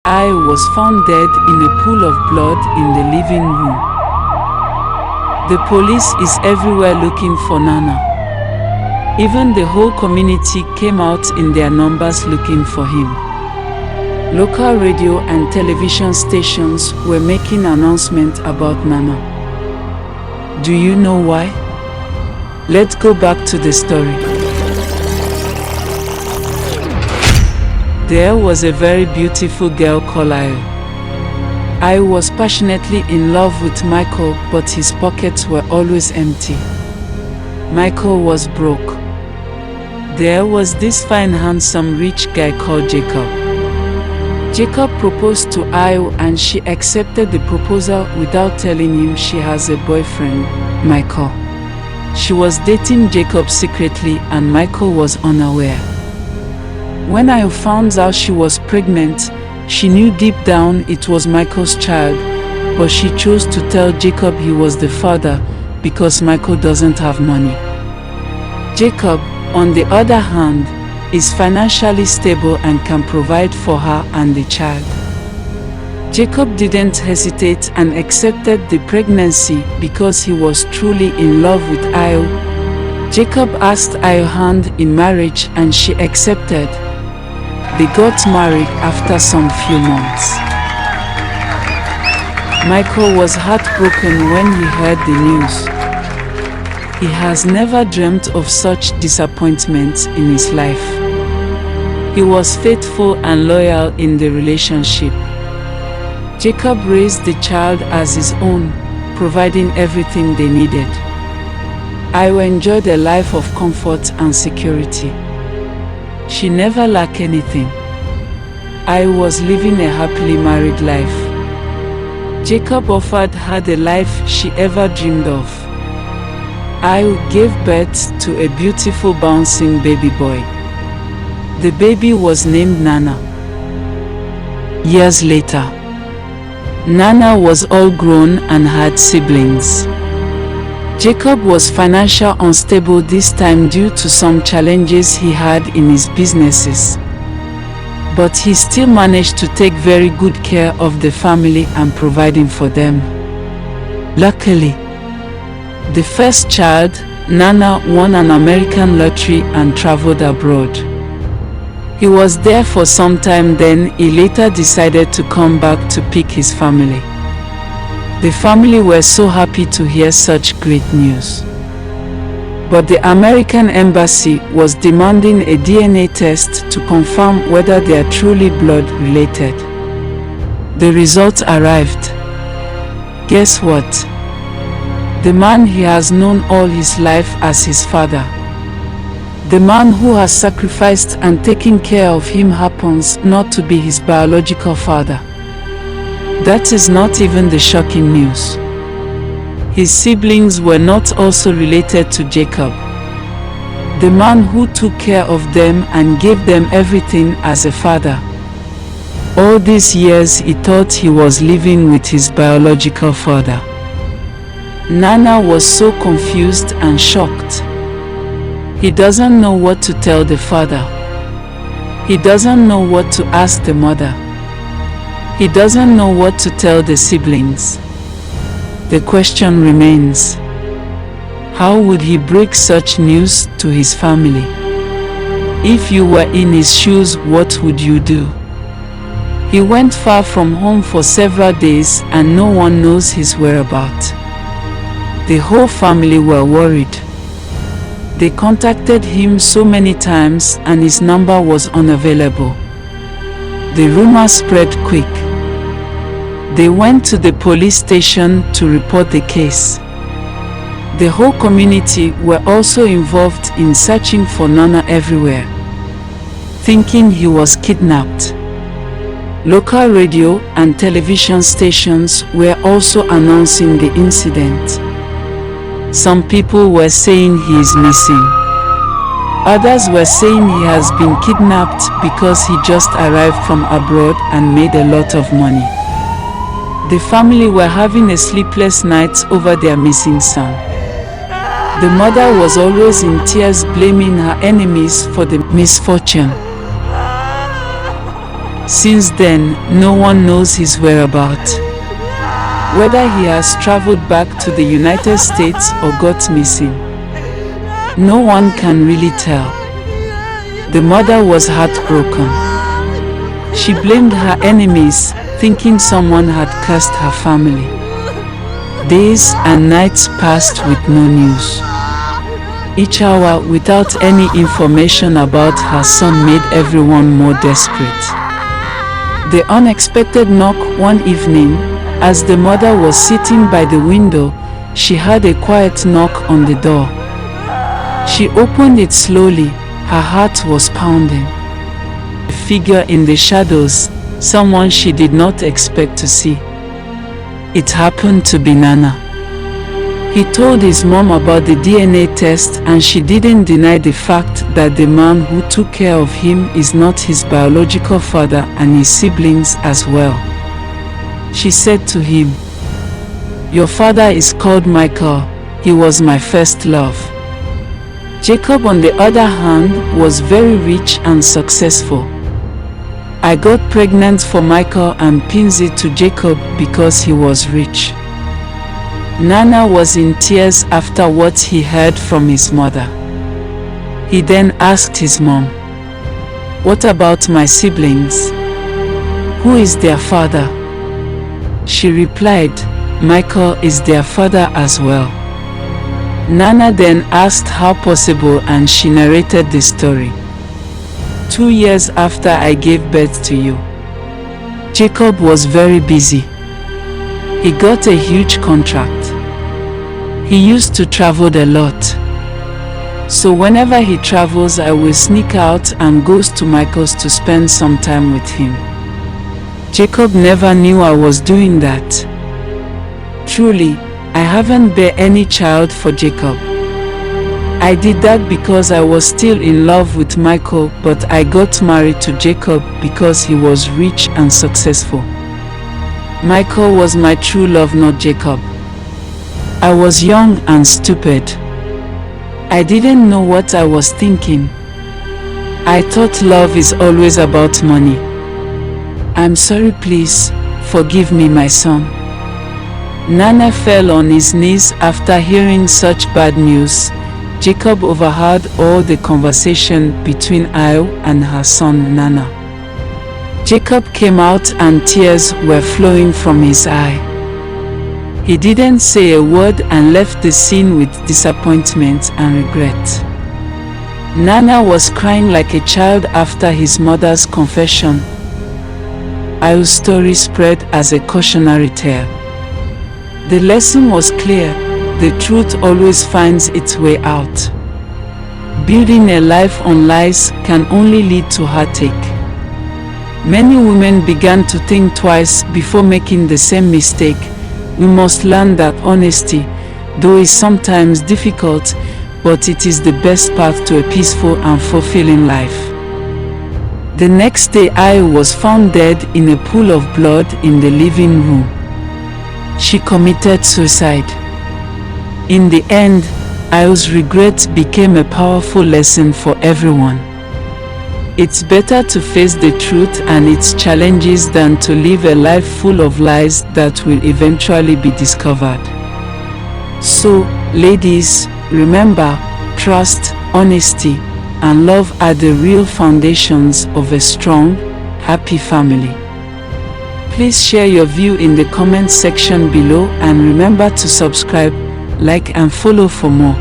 Ayo was found dead in a pool of blood in the living room. The police is everywhere looking for Nana. Even the whole community came out in their numbers looking for him. Local radio and television stations were making announcements about Nana. Do you know why? Let's go back to the story. There was a very beautiful girl called Ayo. Ayo was passionately in love with Michael, but his pockets were always empty. Michael was broke. There was this fine, handsome, rich guy called Jacob. Jacob proposed to Ayo and she accepted the proposal without telling him she has a boyfriend, Michael. She was dating Jacob secretly and Michael was unaware. When Ayo found out she was pregnant, she knew deep down it was Michael's child, but she chose to tell Jacob he was the father because Michael doesn't have money. Jacob, on the other hand, is financially stable and can provide for her and the child. Jacob didn't hesitate and accepted the pregnancy because he was truly in love with Ayo. Jacob asked Ayo's hand in marriage and she accepted. They got married after some few months. Michael was heartbroken when he heard the news. He has never dreamt of such disappointment in his life. He was faithful and loyal in the relationship. Jacob raised the child as his own, providing everything they needed. Ayo enjoyed a life of comfort and security. She never lacked anything. Ayo was living a happily married life. Jacob offered her the life she ever dreamed of. Ayo gave birth to a beautiful bouncing baby boy. The baby was named Nana. Years later, Nana was all grown and had siblings. Jacob was financially unstable this time due to some challenges he had in his businesses. But he still managed to take very good care of the family and providing for them. Luckily, the first child, Nana, won an American lottery and traveled abroad. He was there for some time, then he later decided to come back to pick his family. The family were so happy to hear such great news. But the American embassy was demanding a DNA test to confirm whether they are truly blood related. The results arrived. Guess what? The man he has known all his life as his father, the man who has sacrificed and taken care of him, happens not to be his biological father. That is not even the shocking news. His siblings were not also related to Jacob. The man who took care of them and gave them everything as a father. All these years he thought he was living with his biological father. Nana was so confused and shocked. He doesn't know what to tell the father. He doesn't know what to ask the mother. He doesn't know what to tell the siblings. The question remains, how would he break such news to his family? If you were in his shoes, what would you do? He went far from home for several days and no one knows his whereabouts. The whole family were worried. They contacted him so many times and his number was unavailable. The rumor spread quick. They went to the police station to report the case. The whole community were also involved in searching for Nana everywhere, thinking he was kidnapped. Local radio and television stations were also announcing the incident. Some people were saying he is missing. Others were saying he has been kidnapped because he just arrived from abroad and made a lot of money. The family were having a sleepless night over their missing son. The mother was always in tears, blaming her enemies for the misfortune. Since then, no one knows his whereabouts. Whether he has traveled back to the United States or got missing, no one can really tell. The mother was heartbroken. She blamed her enemies, thinking someone had cursed her family. Days and nights passed with no news. Each hour without any information about her son made everyone more desperate. The unexpected knock one evening, as the mother was sitting by the window, she heard a quiet knock on the door. She opened it slowly, her heart was pounding. A figure in the shadows, someone she did not expect to see. It happened to be Nana. He told his mom about the DNA test, and she didn't deny the fact that the man who took care of him is not his biological father and his siblings as well. She said to him, "Your father is called Michael. He was my first love." Jacob, on the other hand, was very rich and successful. "I got pregnant for Michael and pinned it to Jacob because he was rich." Nana was in tears after what he heard from his mother. He then asked his mom, "What about my siblings? Who is their father?" She replied, "Michael is their father as well." Nana then asked how possible, and she narrated the story. 2 years after I gave birth to you, Jacob was very busy. He got a huge contract. He used to travel a lot. So whenever he travels, I will sneak out and goes to Michael's to spend some time with him. Jacob never knew I was doing that. Truly, I haven't bear any child for Jacob. I did that because I was still in love with Michael, but I got married to Jacob because he was rich and successful. Michael was my true love, not Jacob. I was young and stupid. I didn't know what I was thinking. I thought love is always about money. I'm sorry, please, forgive me, my son. Nana fell on his knees after hearing such bad news. Jacob overheard all the conversation between Io and her son Nana. Jacob came out and tears were flowing from his eye. He didn't say a word and left the scene with disappointment and regret. Nana was crying like a child after his mother's confession. Io's story spread as a cautionary tale. The lesson was clear: the truth always finds its way out. Building a life on lies can only lead to heartache. Many women began to think twice before making the same mistake. We must learn that honesty, though is sometimes difficult, but it is the best path to a peaceful and fulfilling life. The next day, Io was found dead in a pool of blood in the living room. She committed suicide. In the end, Io's regret became a powerful lesson for everyone. It's better to face the truth and its challenges than to live a life full of lies that will eventually be discovered. So, ladies, remember, trust, honesty, and love are the real foundations of a strong, happy family. Please share your view in the comment section below, and remember to subscribe, like and follow for more.